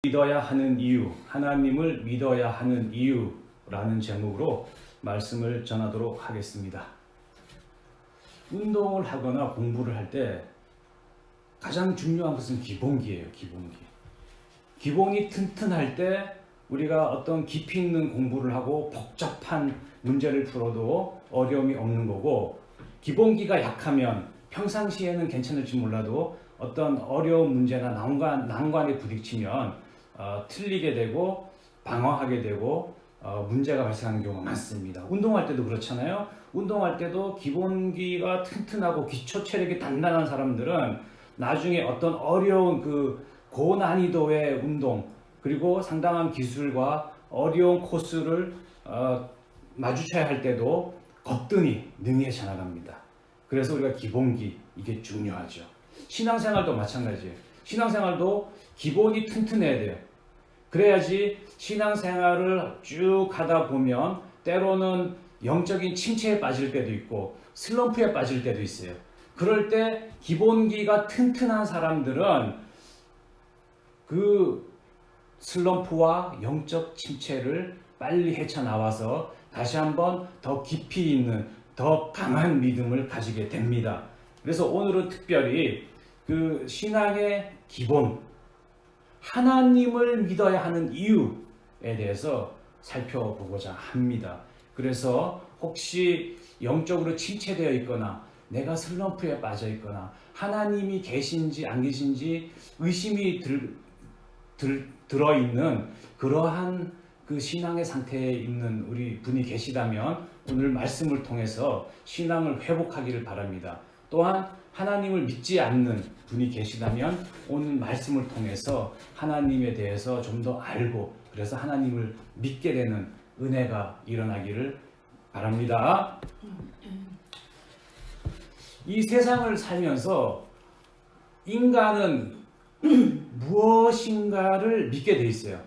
믿어야 하는 이유, 하나님을 믿어야 하는 이유라는 제목으로 말씀을 전하도록 하겠습니다. 운동을 하거나 공부를 할 때 가장 중요한 것은 기본기예요. 기본이 튼튼할 때 우리가 어떤 깊이 있는 공부를 하고 복잡한 문제를 풀어도 어려움이 없는 거고, 기본기가 약하면 평상시에는 괜찮을지 몰라도 어떤 어려운 문제나 난관에 부딪히면 틀리게 되고 방황하게 되고 문제가 발생하는 경우가 많습니다. 운동할 때도 그렇잖아요. 운동할 때도 기본기가 튼튼하고 기초 체력이 단단한 사람들은 나중에 어떤 어려운 고난이도의 운동, 그리고 상당한 기술과 어려운 코스를 마주쳐야 할 때도 거뜬히 능히해 나갑니다. 그래서 우리가 기본기, 이게 중요하죠. 신앙생활도 마찬가지예요. 신앙생활도 기본이 튼튼해야 돼요. 그래야지 신앙생활을 쭉 하다 보면 때로는 영적인 침체에 빠질 때도 있고 슬럼프에 빠질 때도 있어요. 그럴 때 기본기가 튼튼한 사람들은 그 슬럼프와 영적 침체를 빨리 헤쳐나와서 다시 한번 더 깊이 있는 더 강한 믿음을 가지게 됩니다. 그래서 오늘은 특별히 그 신앙의 기본, 하나님을 믿어야 하는 이유에 대해서 살펴보고자 합니다. 그래서 혹시 영적으로 침체되어 있거나 내가 슬럼프에 빠져 있거나 하나님이 계신지 안 계신지 의심이 들어있는 그러한 그 신앙의 상태에 있는 우리 분이 계시다면 오늘 말씀을 통해서 신앙을 회복하기를 바랍니다. 또한 하나님을 믿지 않는 분이 계시다면 오늘 말씀을 통해서 하나님에 대해서 좀 더 알고 그래서 하나님을 믿게 되는 은혜가 일어나기를 바랍니다. 이 세상을 살면서 인간은 무엇인가를 믿게 돼 있어요.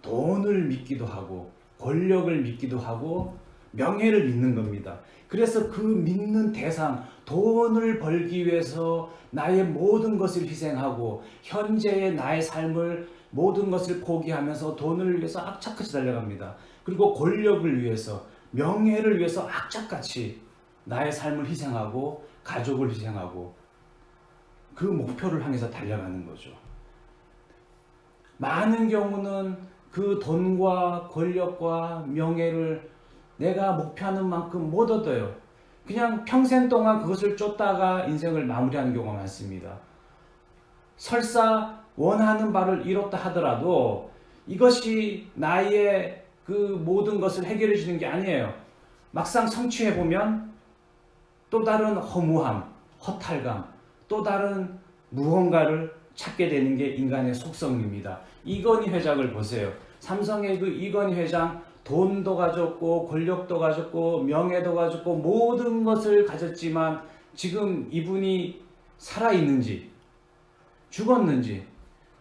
돈을 믿기도 하고 권력을 믿기도 하고 명예를 믿는 겁니다. 그래서 그 믿는 대상, 돈을 벌기 위해서 나의 모든 것을 희생하고 현재의 나의 삶을 모든 것을 포기하면서 돈을 위해서 악착같이 달려갑니다. 그리고 권력을 위해서, 명예를 위해서 악착같이 나의 삶을 희생하고 가족을 희생하고 그 목표를 향해서 달려가는 거죠. 많은 경우는 그 돈과 권력과 명예를 내가 목표하는 만큼 못 얻어요. 그냥 평생 동안 그것을 쫓다가 인생을 마무리하는 경우가 많습니다. 설사 원하는 바를 이뤘다 하더라도 이것이 나의 그 모든 것을 해결해 주는 게 아니에요. 막상 성취해 보면 또 다른 허무함, 허탈감, 또 다른 무언가를 찾게 되는 게 인간의 속성입니다. 이건희 회장을 보세요. 삼성의 그 이건희 회장, 돈도 가졌고 권력도 가졌고 명예도 가졌고 모든 것을 가졌지만 지금 이분이 살아있는지 죽었는지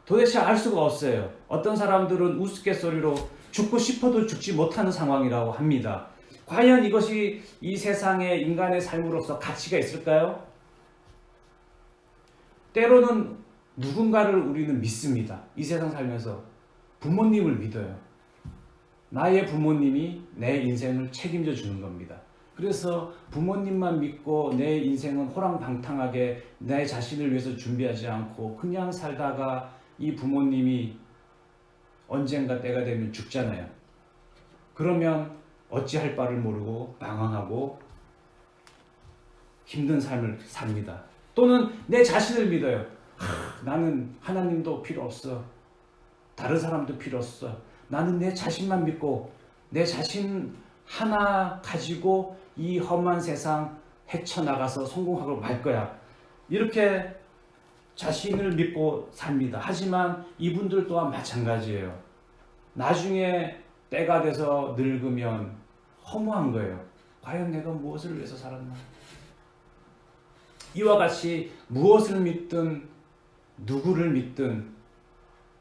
도대체 알 수가 없어요. 어떤 사람들은 우스갯소리로 죽고 싶어도 죽지 못하는 상황이라고 합니다. 과연 이것이 이 세상의 인간의 삶으로서 가치가 있을까요? 때로는 누군가를 우리는 믿습니다. 이 세상 살면서 부모님을 믿어요. 나의 부모님이 내 인생을 책임져 주는 겁니다. 그래서 부모님만 믿고 내 인생은 호랑방탕하게 내 자신을 위해서 준비하지 않고 그냥 살다가 이 부모님이 언젠가 때가 되면 죽잖아요. 그러면 어찌할 바를 모르고 방황하고 힘든 삶을 삽니다. 또는 내 자신을 믿어요. 나는 하나님도 필요 없어. 다른 사람도 필요 없어. 나는 내 자신만 믿고 내 자신 하나 가지고 이 험한 세상 헤쳐나가서 성공하고 말 거야. 이렇게 자신을 믿고 삽니다. 하지만 이분들 또한 마찬가지예요. 나중에 때가 돼서 늙으면 허무한 거예요. 과연 내가 무엇을 위해서 살았나? 이와 같이 무엇을 믿든 누구를 믿든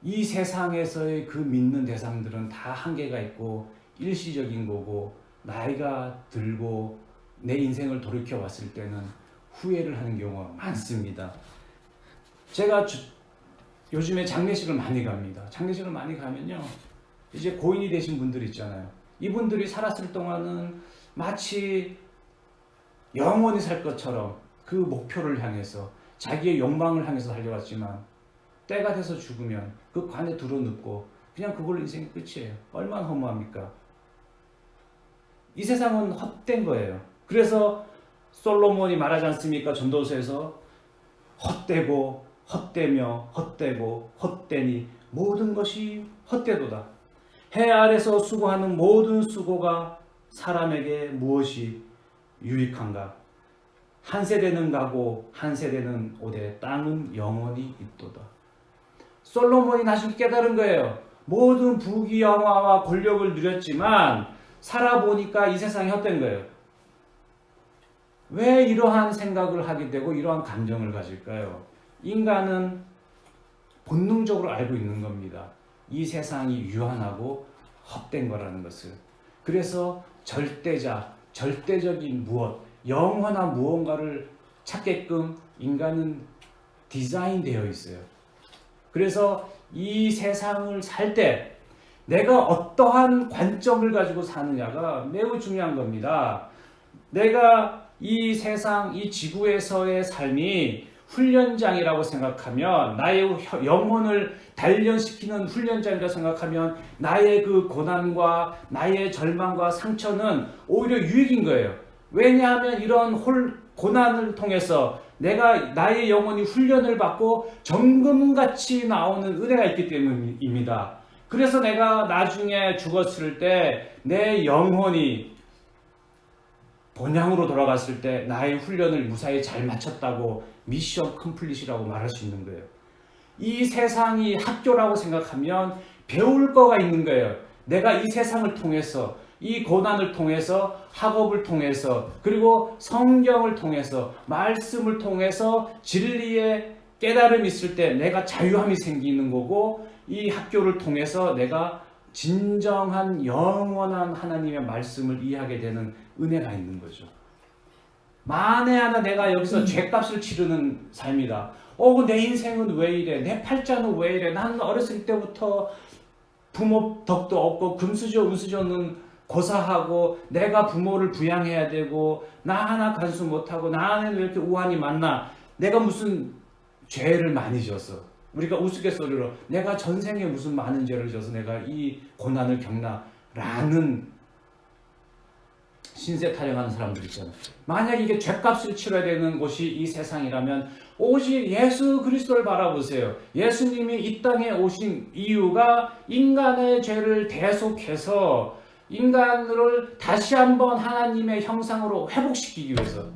이 세상에서의 그 믿는 대상들은 다 한계가 있고 일시적인 거고 나이가 들고 내 인생을 돌이켜 봤을 때는 후회를 하는 경우가 많습니다. 제가 요즘에 장례식을 많이 갑니다. 장례식을 많이 가면요, 이제 고인이 되신 분들 있잖아요. 이분들이 살았을 동안은 마치 영원히 살 것처럼 그 목표를 향해서 자기의 욕망을 향해서 달려왔지만 때가 돼서 죽으면 그 관에 들어눕고 그냥 그걸로 인생이 끝이에요. 얼마나 허무합니까? 이 세상은 헛된 거예요. 그래서 솔로몬이 말하지 않습니까? 전도서에서 헛되고 헛되며 헛되고 헛되니 모든 것이 헛되도다. 해 아래서 수고하는 모든 수고가 사람에게 무엇이 유익한가? 한 세대는 가고 한 세대는 오되 땅은 영원히 있도다. 솔로몬이 나중에 깨달은 거예요. 모든 부귀영화와 권력을 누렸지만 살아보니까 이 세상이 헛된 거예요. 왜 이러한 생각을 하게 되고 이러한 감정을 가질까요? 인간은 본능적으로 알고 있는 겁니다. 이 세상이 유한하고 헛된 거라는 것을. 그래서 절대자, 절대적인 무엇, 영원한 무언가를 찾게끔 인간은 디자인되어 있어요. 그래서 이 세상을 살 때 내가 어떠한 관점을 가지고 사느냐가 매우 중요한 겁니다. 내가 이 세상, 이 지구에서의 삶이 훈련장이라고 생각하면, 나의 영혼을 단련시키는 훈련장이라고 생각하면 나의 그 고난과 나의 절망과 상처는 오히려 유익인 거예요. 왜냐하면 이런 고난을 통해서 내가 나의 영혼이 훈련을 받고 정금같이 나오는 은혜가 있기 때문입니다. 그래서 내가 나중에 죽었을 때 내 영혼이 본향으로 돌아갔을 때 나의 훈련을 무사히 잘 마쳤다고 미션 컴플릿이라고 말할 수 있는 거예요. 이 세상이 학교라고 생각하면 배울 거가 있는 거예요. 내가 이 세상을 통해서, 이 고난을 통해서, 학업을 통해서, 그리고 성경을 통해서, 말씀을 통해서 진리의 깨달음이 있을 때 내가 자유함이 생기는 거고, 이 학교를 통해서 내가 진정한 영원한 하나님의 말씀을 이해하게 되는 은혜가 있는 거죠. 만에 하나 내가 여기서 죗값을 치르는 삶이다. 내 인생은 왜 이래? 내 팔자는 왜 이래? 나는 어렸을 때부터 부모 덕도 없고 금수저 은수저는 고사하고 내가 부모를 부양해야 되고 나 하나 간수 못하고 나는 왜 이렇게 우환이 많나? 내가 무슨 죄를 많이 져서, 우리가 우스갯소리로 내가 전생에 무슨 많은 죄를 져서 내가 이 고난을 겪나? 라는 신세 타령하는 사람들 있잖아요. 만약 이게 죗값을 치러야 되는 곳이 이 세상이라면 오직 예수 그리스도를 바라보세요. 예수님이 이 땅에 오신 이유가 인간의 죄를 대속해서 인간을 다시 한번 하나님의 형상으로 회복시키기 위해서,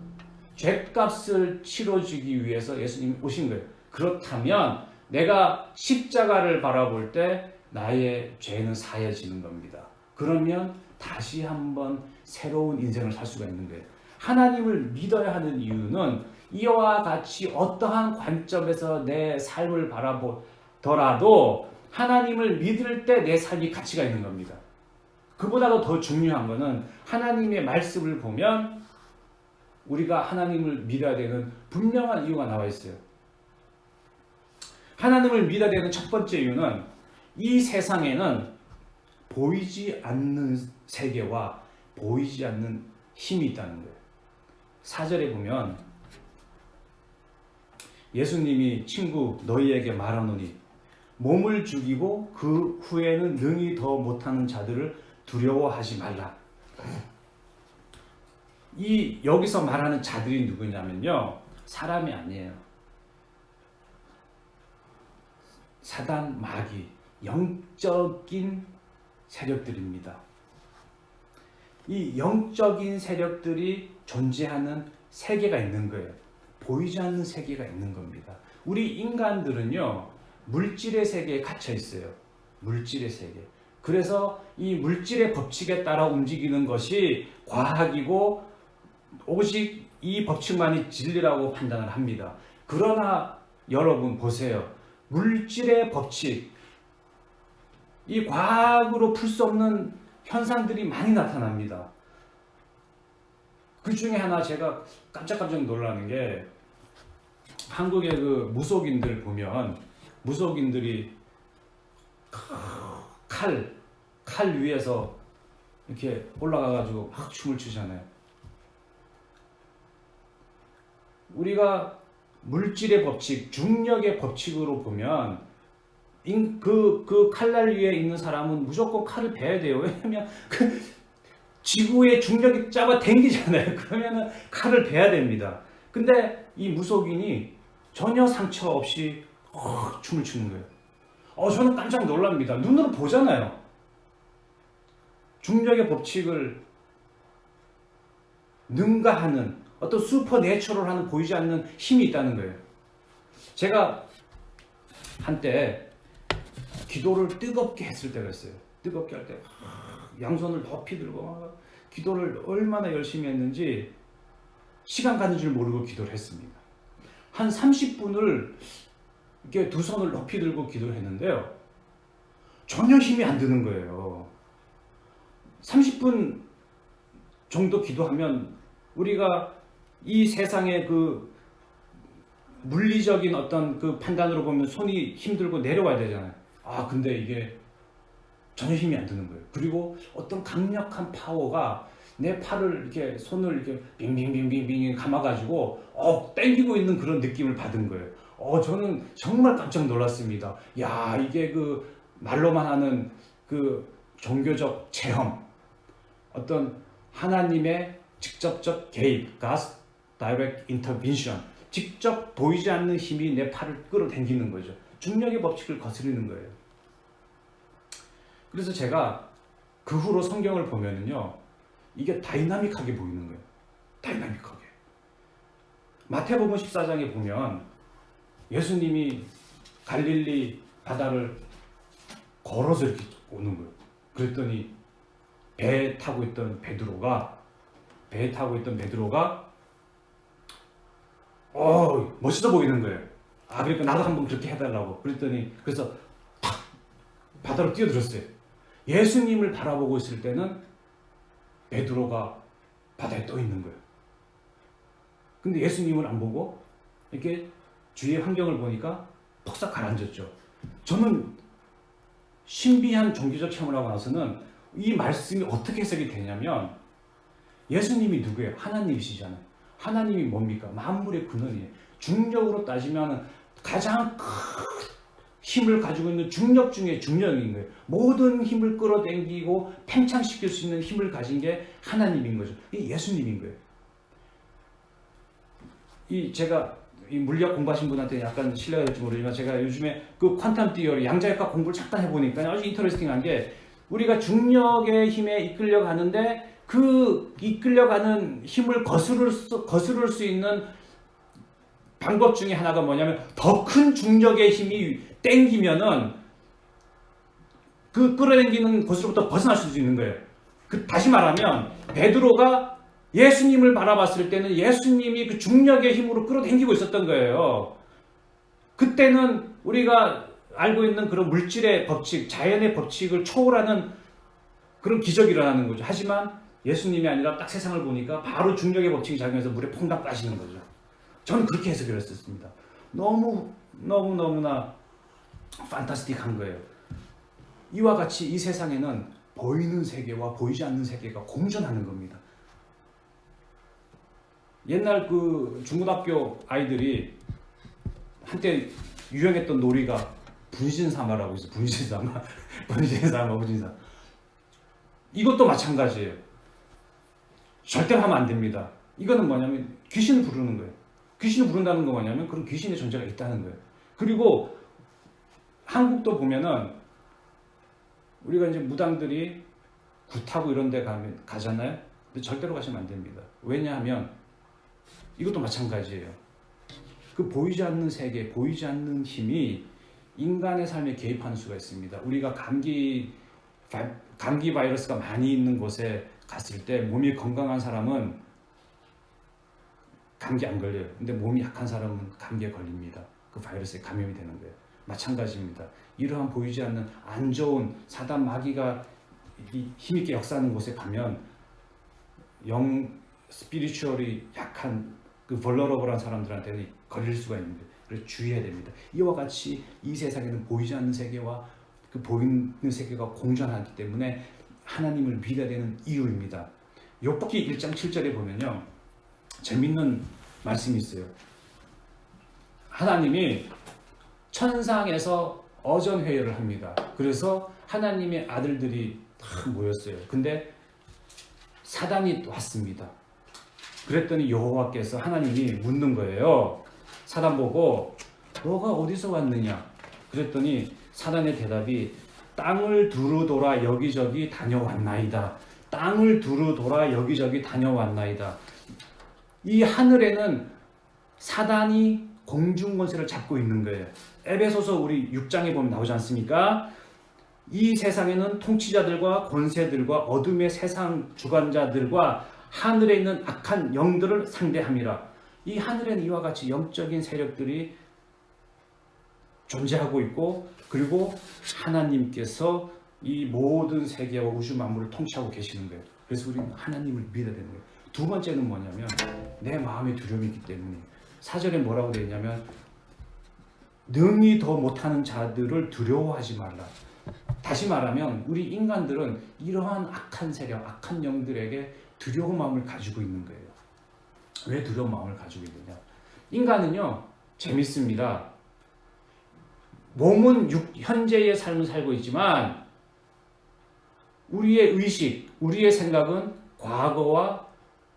죗값을 치러주기 위해서 예수님이 오신 거예요. 그렇다면 내가 십자가를 바라볼 때 나의 죄는 사해지는 겁니다. 그러면 다시 한번 새로운 인생을 살 수가 있는 거예요. 하나님을 믿어야 하는 이유는 이와 같이 어떠한 관점에서 내 삶을 바라보더라도 하나님을 믿을 때 내 삶이 가치가 있는 겁니다. 그보다도 더 중요한 것은 하나님의 말씀을 보면 우리가 하나님을 믿어야 되는 분명한 이유가 나와 있어요. 하나님을 믿어야 되는 첫 번째 이유는 이 세상에는 보이지 않는 세계와 보이지 않는 힘이 있다는 거예요. 4절에 보면 예수님이 친구 너희에게 말하노니 몸을 죽이고 그 후에는 능히 더 못하는 자들을 두려워하지 말라. 이 여기서 말하는 자들이 누구냐면요, 사람이 아니에요. 사단, 마귀, 영적인 세력들입니다. 이 영적인 세력들이 존재하는 세계가 있는 거예요. 보이지 않는 세계가 있는 겁니다. 우리 인간들은요, 물질의 세계에 갇혀 있어요. 물질의 세계. 그래서 이 물질의 법칙에 따라 움직이는 것이 과학이고 오직 이 법칙만이 진리라고 판단을 합니다. 그러나 여러분 보세요. 물질의 법칙, 이 과학으로 풀 수 없는 현상들이 많이 나타납니다. 그 중에 하나 제가 깜짝깜짝 놀라는 게, 한국의 그 무속인들 보면 무속인들이 칼 위에서 이렇게 올라가가지고 막 춤을 추잖아요. 우리가 물질의 법칙, 중력의 법칙으로 보면 그 칼날 위에 있는 사람은 무조건 칼을 베야 돼요. 왜냐면 그 지구의 중력이 잡아 당기잖아요. 그러면은 칼을 베야 됩니다. 근데 이 무속인이 전혀 상처 없이 춤을 추는 거예요. 저는 깜짝 놀랍니다. 눈으로 보잖아요. 중력의 법칙을 능가하는 어떤 슈퍼내추럴한 보이지 않는 힘이 있다는 거예요. 제가 한때 기도를 뜨겁게 했을 때가 있어요. 뜨겁게 할 때 양손을 높이 들고 기도를 얼마나 열심히 했는지 시간 가는 줄 모르고 기도를 했습니다. 한 30분을 이렇게 두 손을 높이 들고 기도를 했는데요. 전혀 힘이 안 드는 거예요. 30분 정도 기도하면 우리가 이 세상의 그 물리적인 어떤 그 판단으로 보면 손이 힘들고 내려와야 되잖아요. 근데 이게 전혀 힘이 안 드는 거예요. 그리고 어떤 강력한 파워가 내 팔을 이렇게 손을 이렇게 빙빙빙빙빙 감아가지고 당기고 있는 그런 느낌을 받은 거예요. 저는 정말 깜짝 놀랐습니다. 야, 이게 그 말로만 하는 그 종교적 체험, 어떤 하나님의 직접적 개입, God's direct intervention, 직접 보이지 않는 힘이 내 팔을 끌어당기는 거죠. 중력의 법칙을 거스르는 거예요. 그래서 제가 그 후로 성경을 보면은요, 이게 다이나믹하게 보이는 거예요. 다이나믹하게. 마태복음 14장에 보면 예수님이 갈릴리 바다를 걸어서 이렇게 오는 거예요. 그랬더니 배에 타고 있던 베드로가 멋있어 보이는 거예요. 그러니까 나도 한번 그렇게 해달라고. 그래서 탁 바다로 뛰어들었어요. 예수님을 바라보고 있을 때는 베드로가 바다에 떠 있는 거예요. 근데 예수님을 안 보고 이렇게 주위의 환경을 보니까 퍽싹 가라앉았죠. 저는 신비한 종교적 체험을 하고 나서는 이 말씀이 어떻게 해석이 되냐면, 예수님이 누구예요? 하나님이시잖아요. 하나님이 뭡니까? 만물의 근원이에요. 중력으로 따지면 가장 큰 힘을 가지고 있는 중력 중에 중력인 거예요. 모든 힘을 끌어당기고 팽창시킬 수 있는 힘을 가진 게 하나님인 거죠. 이 예수님인 거예요. 제가 이 물리학 공부하신 분한테 약간 신뢰가 될지 모르지만, 제가 요즘에 그 퀀텀 티어리, 양자역학 공부를 잠깐 해보니까 아주 인터레스팅한 게, 우리가 중력의 힘에 이끌려 가는데 그 이끌려가는 힘을 거스를 수 있는 방법 중에 하나가 뭐냐면, 더 큰 중력의 힘이 땡기면은 그 끌어당기는 곳으로부터 벗어날 수 있는 거예요. 다시 말하면 베드로가 예수님을 바라봤을 때는 예수님이 그 중력의 힘으로 끌어당기고 있었던 거예요. 그때는 우리가 알고 있는 그런 물질의 법칙, 자연의 법칙을 초월하는 그런 기적이 일어나는 거죠. 하지만 예수님이 아니라 딱 세상을 보니까 바로 중력의 법칙이 작용해서 물에 퐁당 빠지는 거죠. 저는 그렇게 해석을 했었습니다. 너무나 판타스틱한 거예요. 이와 같이 이 세상에는 보이는 세계와 보이지 않는 세계가 공존하는 겁니다. 옛날 그 중고등학교 아이들이 한때 유행했던 놀이가 분신사마라고 있어요. 분신사마. 이것도 마찬가지예요. 절대 하면 안 됩니다. 이거는 뭐냐면 귀신을 부르는 거예요. 귀신을 부른다는 거 뭐냐면 그런 귀신의 존재가 있다는 거예요. 그리고 한국도 보면은 우리가 이제 무당들이 굿하고 이런 데 가잖아요. 근데 절대로 가시면 안 됩니다. 왜냐하면 이것도 마찬가지예요. 그 보이지 않는 세계, 보이지 않는 힘이 인간의 삶에 개입하는 수가 있습니다. 우리가 감기 바이러스가 많이 있는 곳에 갔을 때 몸이 건강한 사람은 감기 안 걸려요. 근데 몸이 약한 사람은 감기에 걸립니다. 그 바이러스에 감염이 되는 거예요. 마찬가지입니다. 이러한 보이지 않는 안 좋은 사단 마귀가 힘있게 역사하는 곳에 가면 스피리추얼이 약한 그 벌러러블한 사람들한테는 걸릴 수가 있는 거예요. 그래서 주의해야 됩니다. 이와 같이 이 세상에는 보이지 않는 세계와 그 보이는 세계가 공존하기 때문에 하나님을 믿어야 되는 이유입니다. 욥기 1장 7절에 보면요, 재밌는 말씀이 있어요. 하나님이 천상에서 어전회의를 합니다. 그래서 하나님의 아들들이 다 모였어요. 근데 사단이 왔습니다. 그랬더니 여호와께서 하나님이 묻는 거예요. 사단 보고 너가 어디서 왔느냐? 그랬더니 사단의 대답이 땅을 두루 돌아 여기저기 다녀왔나이다. 땅을 두루 돌아 여기저기 다녀왔나이다. 이 하늘에는 사단이 공중 권세를 잡고 있는 거예요. 에베소서 우리 6장에 보면 나오지 않습니까? 이 세상에는 통치자들과 권세들과 어둠의 세상 주관자들과 하늘에 있는 악한 영들을 상대함이라. 이 하늘에는 이와 같이 영적인 세력들이 존재하고 있고, 그리고 하나님께서 이 모든 세계와 우주 만물을 통치하고 계시는 거예요. 그래서 우리는 하나님을 믿어야 되는 거예요. 두 번째는 뭐냐면 내 마음에 두려움이 있기 때문에 4절에 뭐라고 되어 있냐면 능히 더 못하는 자들을 두려워하지 말라. 다시 말하면 우리 인간들은 이러한 악한 세력, 악한 영들에게 두려운 마음을 가지고 있는 거예요. 왜 두려운 마음을 가지고 있느냐? 인간은요, 재밌습니다. 몸은 현재의 삶을 살고 있지만 우리의 의식, 우리의 생각은 과거와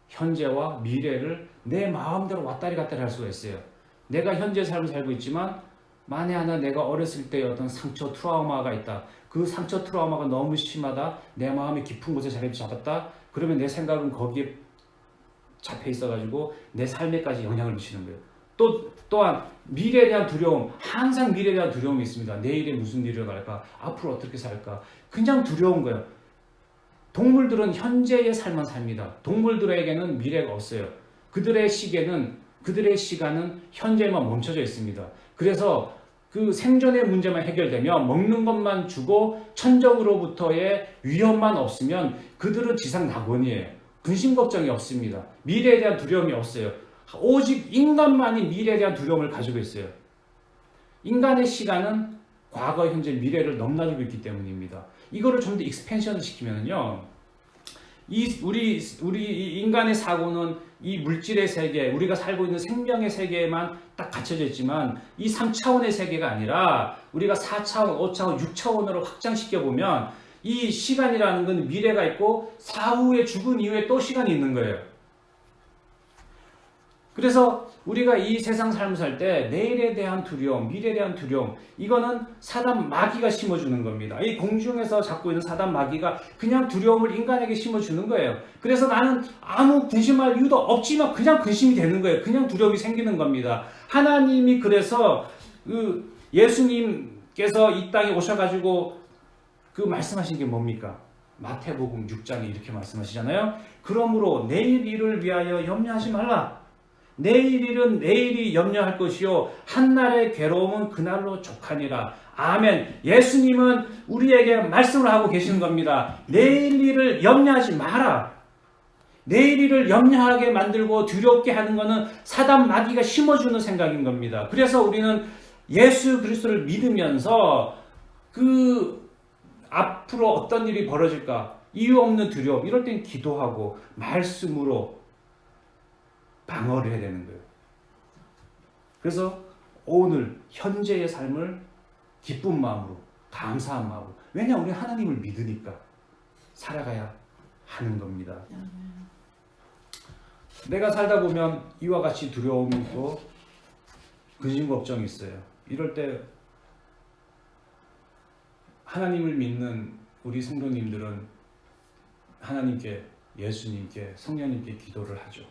현재와 미래를 내 마음대로 왔다리 갔다리 할 수가 있어요. 내가 현재 삶을 살고 있지만 만에 하나 내가 어렸을 때의 어떤 상처, 트라우마가 있다. 그 상처, 트라우마가 너무 심하다. 내 마음의 깊은 곳에 자리를 잡았다. 그러면 내 생각은 거기에 잡혀 있어가지고 내 삶에까지 영향을 미치는 거예요. 또한 미래에 대한 두려움, 항상 미래에 대한 두려움이 있습니다. 내일에 무슨 일을 갈까? 앞으로 어떻게 살까? 그냥 두려운 거예요. 동물들은 현재의 삶만 삽니다. 동물들에게는 미래가 없어요. 그들의 시간은 현재만 멈춰져 있습니다. 그래서 그 생존의 문제만 해결되면, 먹는 것만 주고 천적으로부터의 위험만 없으면 그들은 지상 낙원이에요. 근심 걱정이 없습니다. 미래에 대한 두려움이 없어요. 오직 인간만이 미래에 대한 두려움을 가지고 있어요. 인간의 시간은 과거, 현재, 미래를 넘나들고 있기 때문입니다. 이거를 좀 더 익스펜션을 시키면요, 우리 인간의 사고는 이 물질의 세계, 우리가 살고 있는 생명의 세계에만 딱 갇혀져 있지만 이 3차원의 세계가 아니라 우리가 4차원, 5차원, 6차원으로 확장시켜 보면 이 시간이라는 건 미래가 있고 사후에, 죽은 이후에 또 시간이 있는 거예요. 그래서 우리가 이 세상 삶을 살 때 내일에 대한 두려움, 미래에 대한 두려움, 이거는 사단 마귀가 심어주는 겁니다. 이 공중에서 잡고 있는 사단 마귀가 그냥 두려움을 인간에게 심어주는 거예요. 그래서 나는 아무 근심할 이유도 없지만 그냥 근심이 되는 거예요. 그냥 두려움이 생기는 겁니다. 하나님이 그래서 예수님께서 이 땅에 오셔가지고 그 말씀하신 게 뭡니까? 마태복음 6장에 이렇게 말씀하시잖아요. 그러므로 내일 일을 위하여 염려하지 말라. 내일 일은 내일이 염려할 것이요 한날의 괴로움은 그날로 족하니라. 아멘. 예수님은 우리에게 말씀을 하고 계시는 겁니다. 내일 일을 염려하지 마라. 내일 일을 염려하게 만들고 두렵게 하는 것은 사단 마귀가 심어주는 생각인 겁니다. 그래서 우리는 예수 그리스도를 믿으면서 그 앞으로 어떤 일이 벌어질까, 이유 없는 두려움, 이럴 땐 기도하고 말씀으로 방어를 해야 되는 거예요. 그래서 오늘 현재의 삶을 기쁜 마음으로, 감사한 마음으로, 왜냐 우리 하나님을 믿으니까 살아가야 하는 겁니다. 내가 살다 보면 이와 같이 두려움이 있고 근심 걱정이 있어요. 이럴 때 하나님을 믿는 우리 성도님들은 하나님께, 예수님께, 성령님께 기도를 하죠.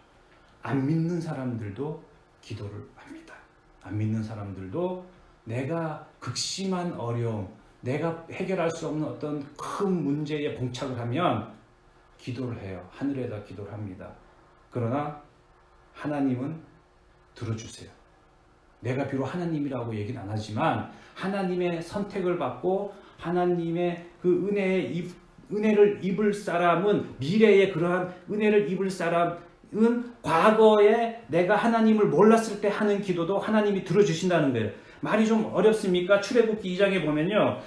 안 믿는 사람들도 기도를 합니다. 안 믿는 사람들도 내가 극심한 어려움, 내가 해결할 수 없는 어떤 큰 문제에 봉착을 하면 기도를 해요. 하늘에다 기도를 합니다. 그러나 하나님은 들어주세요. 내가 비록 하나님이라고 얘기는 안 하지만 하나님의 선택을 받고 하나님의 그 은혜를 입을 사람은, 미래에 그러한 은혜를 입을 사람은 과거에 내가 하나님을 몰랐을 때 하는 기도도 하나님이 들어주신다는 거예요. 말이 좀 어렵습니까? 출애굽기 2장에 보면요.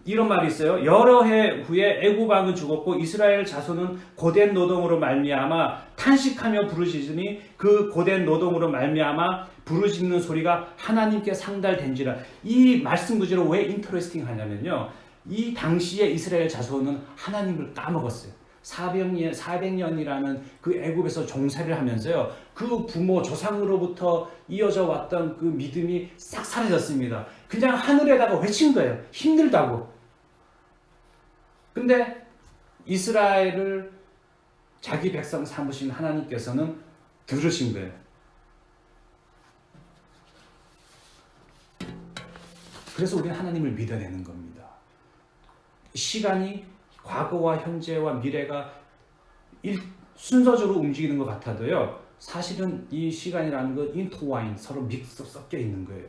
이런 말이 있어요. 여러 해 후에 애굽 왕은 죽었고 이스라엘 자손은 고된 노동으로 말미암아 탄식하며 부르짖으니 그 고된 노동으로 말미암아 부르짖는 소리가 하나님께 상달된지라. 이 말씀 구조를 왜 인터레스팅 하냐면요. 이 당시에 이스라엘 자손은 하나님을 까먹었어요. 400년이라는 그 애굽에서 종살이를 하면서요. 그 부모 조상으로부터 이어져 왔던 그 믿음이 싹 사라졌습니다. 그냥 하늘에다가 외친 거예요. 힘들다고. 근데 이스라엘을 자기 백성 삼으신 하나님께서는 들으신 거예요. 그래서 우리는 하나님을 믿어야 되는 겁니다. 시간이 과거와 현재와 미래가 순서적으로 움직이는 것 같아도요. 사실은 이 시간이라는 건 인터와인, 서로 믹스 섞여 있는 거예요.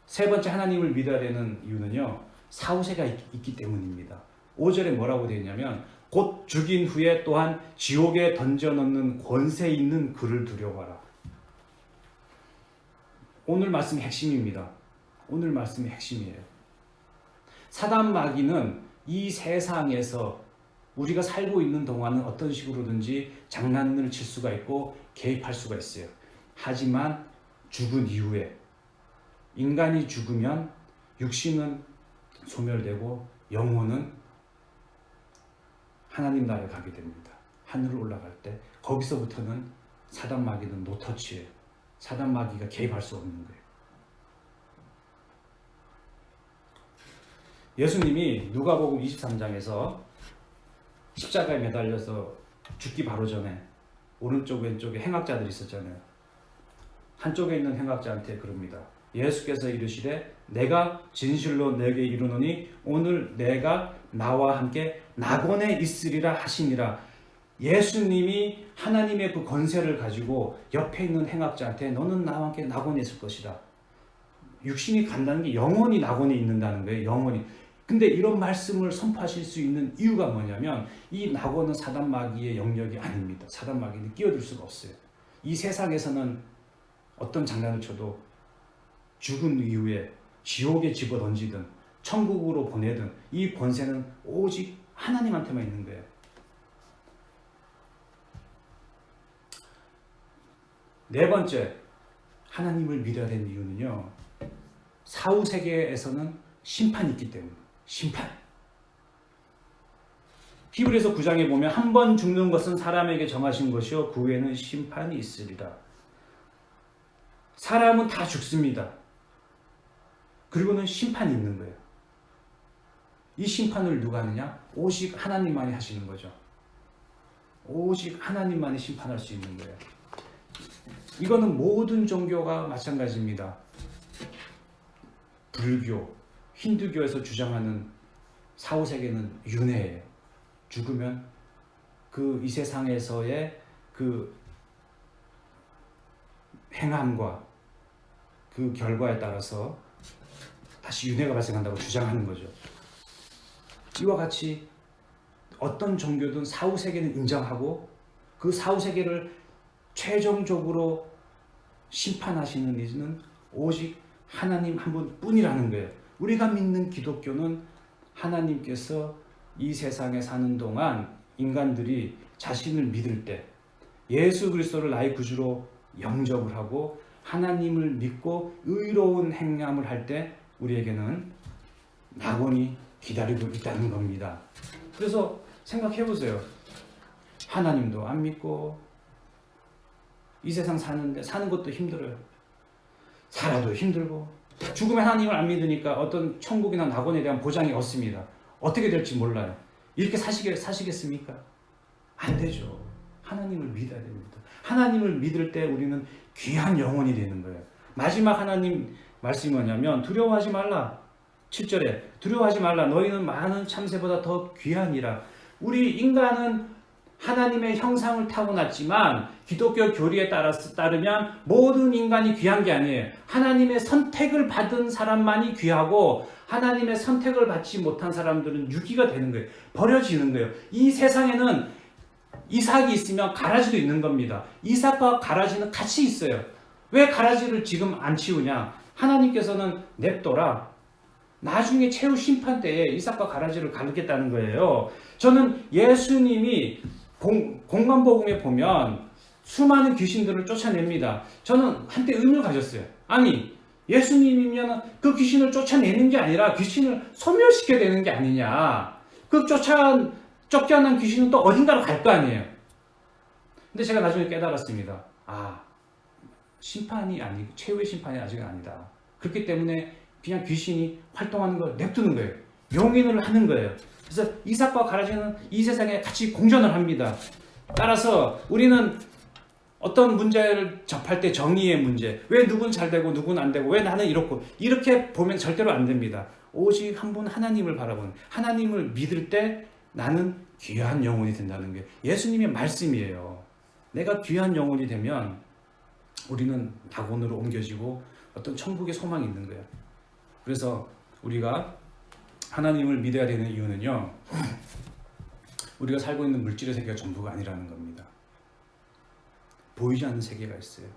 세 번째 하나님을 믿어야 되는 이유는요. 사후세가 있기 때문입니다. 5절에 뭐라고 되어 있냐면 곧 죽인 후에 또한 지옥에 던져넣는 권세 있는 그를 두려워하라. 오늘 말씀이 핵심입니다. 오늘 말씀이 핵심이에요. 사단 마귀는 이 세상에서 우리가 살고 있는 동안은 어떤 식으로든지 장난을 칠 수가 있고 개입할 수가 있어요. 하지만 죽은 이후에 인간이 죽으면 육신은 소멸되고 영혼은 하나님 나라에 가게 됩니다. 하늘을 올라갈 때 거기서부터는 사단 마귀는 노터치예요. 사단 마귀가 개입할 수 없는 거예요. 예수님이 누가복음 23장에서 십자가에 매달려서 죽기 바로 전에 오른쪽 왼쪽에 행악자들이 있었잖아요. 한쪽에 있는 행악자한테 그럽니다. 예수께서 이르시되 내가 진실로 내게 이르노니 오늘 내가 나와 함께 낙원에 있으리라 하시니라. 예수님이 하나님의 그 권세를 가지고 옆에 있는 행악자한테 너는 나와 함께 낙원에 있을 것이다. 육신이 간다는 게 영원히 낙원에 있는다는 거예요. 영원히. 근데 이런 말씀을 선포하실 수 있는 이유가 뭐냐면 이 낙원은 사단 마귀의 영역이 아닙니다. 사단 마귀는 끼어들 수가 없어요. 이 세상에서는 어떤 장난을 쳐도 죽은 이후에 지옥에 집어던지든 천국으로 보내든 이 권세는 오직 하나님한테만 있는 거예요. 네 번째, 하나님을 믿어야 되는 이유는요. 사후 세계에서는 심판이 있기 때문에. 심판. 히브리서 9장에 보면 한 번 죽는 것은 사람에게 정하신 것이요 그 후에는 심판이 있으리라. 사람은 다 죽습니다. 그리고는 심판이 있는 거예요. 이 심판을 누가 하느냐? 오직 하나님만이 하시는 거죠. 오직 하나님만이 심판할 수 있는 거예요. 이거는 모든 종교가 마찬가지입니다. 불교, 힌두교에서 주장하는 사후세계는 윤회예요. 죽으면 그 이 세상에서의 그 행함과 그 결과에 따라서 다시 윤회가 발생한다고 주장하는 거죠. 이와 같이 어떤 종교든 사후세계는 인정하고 그 사후세계를 최종적으로 심판하시는 이는 오직 하나님 한 분뿐이라는 거예요. 우리가 믿는 기독교는 하나님께서 이 세상에 사는 동안 인간들이 자신을 믿을 때 예수 그리스도를 나의 구주로 영접을 하고 하나님을 믿고 의로운 행함을 할 때 우리에게는 낙원이 기다리고 있다는 겁니다. 그래서 생각해 보세요. 하나님도 안 믿고 이 세상 사는 것도 힘들어요. 살아도 힘들고 죽으면 하나님을 안 믿으니까 어떤 천국이나 낙원에 대한 보장이 없습니다. 어떻게 될지 몰라요. 이렇게 사시겠습니까? 안 되죠. 하나님을 믿어야 됩니다. 하나님을 믿을 때 우리는 귀한 영혼이 되는 거예요. 마지막 하나님 말씀이 뭐냐면 두려워하지 말라. 7절에 두려워하지 말라. 너희는 많은 참새보다 더 귀하니라. 우리 인간은 하나님의 형상을 타고났지만 기독교 교리에 따르면 모든 인간이 귀한 게 아니에요. 하나님의 선택을 받은 사람만이 귀하고 하나님의 선택을 받지 못한 사람들은 유기가 되는 거예요. 버려지는 거예요. 이 세상에는 이삭이 있으면 가라지도 있는 겁니다. 이삭과 가라지는 같이 있어요. 왜 가라지를 지금 안 치우냐? 하나님께서는 냅둬라. 나중에 최후 심판 때에 이삭과 가라지를 가르겠다는 거예요. 저는 예수님이 공관복음에 보면 수많은 귀신들을 쫓아냅니다. 저는 한때 의문을 가졌어요. 아니, 예수님이면 그 귀신을 쫓아내는 게 아니라 귀신을 소멸시켜야 되는 게 아니냐. 그 쫓겨난 귀신은 또 어딘가로 갈 거 아니에요. 근데 제가 나중에 깨달았습니다. 심판이 아니고 최후의 심판이 아직은 아니다. 그렇기 때문에 그냥 귀신이 활동하는 걸 냅두는 거예요. 용인을 하는 거예요. 그래서 이삭과 가라지는 이 세상에 같이 공존을 합니다. 따라서 우리는 어떤 문제를 접할 때 정의의 문제, 왜 누군 잘 되고 누군 안 되고 왜 나는 이렇고 이렇게 보면 절대로 안 됩니다. 오직 한 분 하나님을 바라보는, 하나님을 믿을 때 나는 귀한 영혼이 된다는 게 예수님의 말씀이에요. 내가 귀한 영혼이 되면 우리는 낙원으로 옮겨지고 어떤 천국의 소망이 있는 거예요. 그래서 우리가 하나님을 믿어야 되는 이유는요, 우리가 살고 있는 물질의 세계가 전부가 아니라는 겁니다. 보이지 않는 세계가 있어요.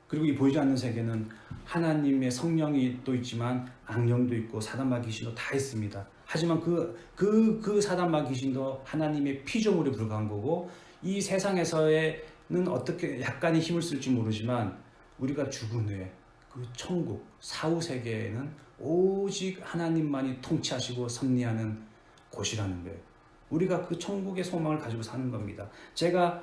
그리고 이 보이지 않는 세계는 하나님의 성령이 또 있지만 악령도 있고 사단마 귀신도 다 있습니다. 하지만 그 사단마 귀신도 하나님의 피조물에 불과한 거고, 이 세상에서는 어떻게 약간의 힘을 쓸지 모르지만 우리가 죽은 후에 그 천국 사후 세계에는 오직 하나님만이 통치하시고 섭리하는 곳이라는 거예요. 우리가 그 천국의 소망을 가지고 사는 겁니다. 제가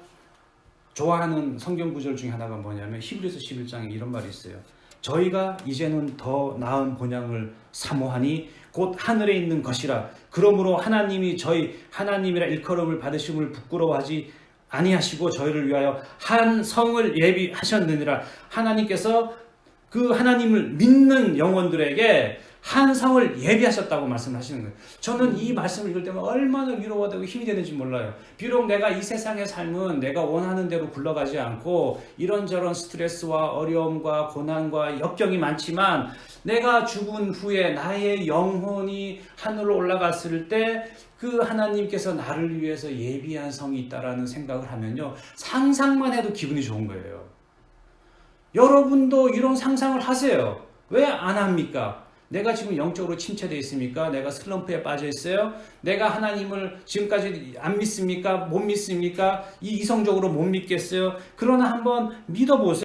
좋아하는 성경 구절 중에 하나가 뭐냐면 히브리서 11장에 이런 말이 있어요. 저희가 이제는 더 나은 본향을 사모하니 곧 하늘에 있는 것이라. 그러므로 하나님이 저희 하나님이라 일컬음을 받으심을 부끄러워하지 아니하시고 저희를 위하여 한 성을 예비하셨느니라. 하나님께서 그 하나님을 믿는 영혼들에게 한 성을 예비하셨다고 말씀하시는 거예요. 저는 이 말씀을 읽을 때면 얼마나 위로가 되고 힘이 되는지 몰라요. 비록 내가 이 세상의 삶은 내가 원하는 대로 굴러가지 않고 이런저런 스트레스와 어려움과 고난과 역경이 많지만, 내가 죽은 후에 나의 영혼이 하늘로 올라갔을 때 그 하나님께서 나를 위해서 예비한 성이 있다라는 생각을 하면요, 상상만 해도 기분이 좋은 거예요. 여러분도 이런 상상을 하세요. 왜 안 합니까? 내가 지금 영적으로 침체되어 있습니까? 내가 슬럼프에 빠져 있어요? 내가 하나님을 지금까지 안 믿습니까? 못 믿습니까? 이성적으로 못 믿겠어요? 그러나 한번 믿어보세요.